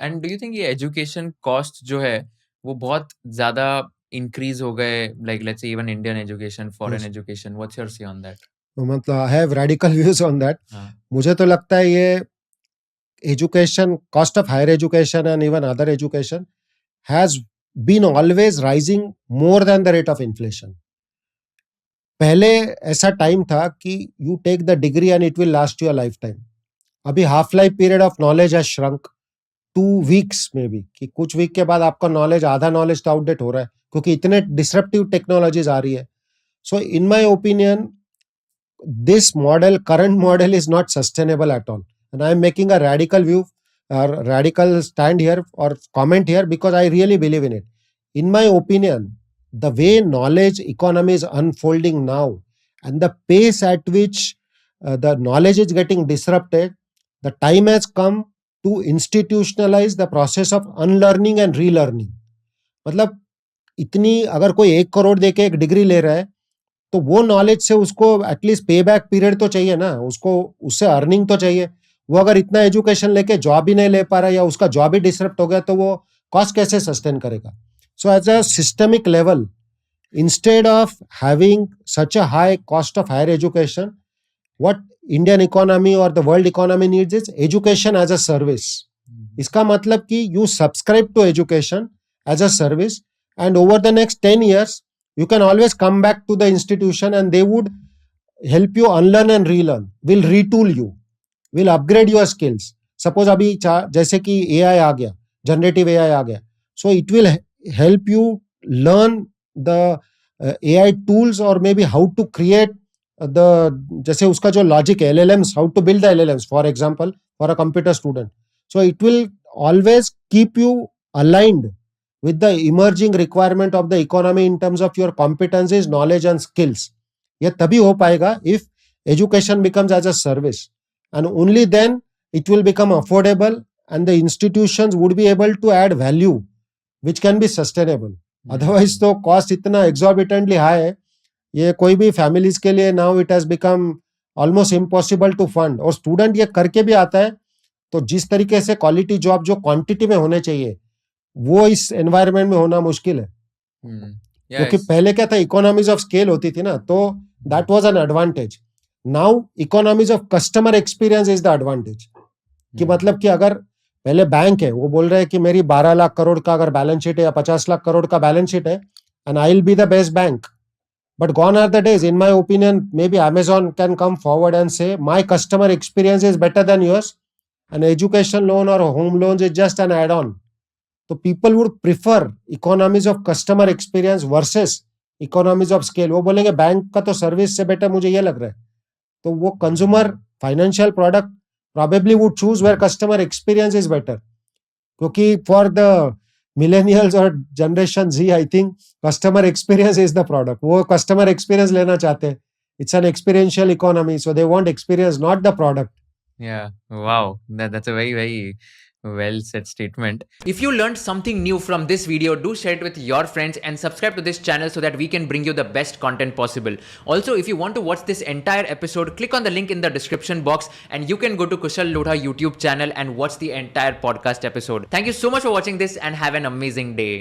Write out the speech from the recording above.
And do you think ये education cost जो है वो बहुत ज्यादा इंक्रीज हो गए, like let's say even Indian education, foreign Yes. Education, what's your से ऑन दैट? तो मतलब I have radical views on that. हाँ. मुझे तो लगता है ये education, cost of higher education and even other education has been always rising more than the rate of inflation. पहले ऐसा टाइम था कि you take the degree and it will last you a lifetime. अभी half life period of knowledge has shrunk 2 weeks में भी, कि कुछ week के बाद आपका नॉलेज, आधा नॉलेज तो आउटडेट हो रहा है क्योंकि इतने डिसरप्टिव टेक्नोलॉजीज आ रही है. So in my opinion this model, current model, is not sustainable at all. And I am making a radical view or radical stand here or comment here because I really believe in it. In my opinion, the way knowledge economy is unfolding now and the pace at which the knowledge is getting disrupted, the time has come to institutionalize the process of unlearning and relearning. मतलब इतनी, अगर कोई 1 करोड़ दे के एक degree ले रहा है तो वो नॉलेज से उसको एटलीस्ट पे बैक पीरियड तो चाहिए ना, उसको उससे अर्निंग तो चाहिए. वो अगर इतना एजुकेशन लेके जॉब ही नहीं ले पा रहा है या उसका जॉब ही डिसरप्ट हो गया तो वो कॉस्ट कैसे सस्टेन करेगा? So as a systemic level, instead of having such a high cost of higher education, what Indian economy or the world economy needs is education as a service. इसका मतलब कि you subscribe to education as a service and over the next 10 years you can always come back to the institution and they would help you unlearn and relearn, will retool you, will upgrade your skills. Suppose अभी जैसे कि AI आ गया, generative AI आ गया, so it will help you learn the AI tools or maybe how to create the, जैसे उसका जो logic LLMs, how to build the LLMs, for example, for a computer student. So it will always keep you aligned with the emerging requirement of the economy in terms of your competencies, knowledge and skills. ये तभी हो पाएगा if education becomes as a service, and only then it will become affordable and the institutions would be able to add value which can be sustainable. Otherwise तो cost इतना exorbitantly high है, ये कोई भी families के लिए now it has become almost impossible to fund. और student ये करके भी आता है तो जिस तरीके से quality job जो quantity में होने चाहिए वो इस एनवायरनमेंट में होना मुश्किल है. क्योंकि पहले क्या था, इकोनॉमीज ऑफ स्केल होती थी ना, तो that was an advantage. Now economies of customer experience is the advantage. कि मतलब कि अगर पहले बैंक है, वो बोल रहे हैं कि मेरी 12 लाख करोड़ का अगर बैलेंस शीट है या 50 लाख करोड़ का बैलेंस शीट है and I will be the best bank. But gone are the days, in my opinion, maybe Amazon can come forward and say my customer experience is better than yours and education loan और home loans is just an add on. तो people would prefer economies of customer experience versus economies of scale. वो बोलेंगे bank का तो service से better मुझे ये लग रहा है. तो वो consumer financial product probably would choose where customer experience is better. क्योंकि for the millennials or generation Z, I think customer experience is the product. वो customer experience लेना चाहते हैं. It's an experiential economy, so they want experience, not the product. Yeah, wow, that's a very, very well said statement. If you learned something new from this video, do share it with your friends and subscribe to this channel so that we can bring you the best content possible. Also, if you want to watch this entire episode, click on the link in the description box and you can go to Kushal Lodha YouTube channel and watch the entire podcast episode. Thank you so much for watching this and have an amazing day.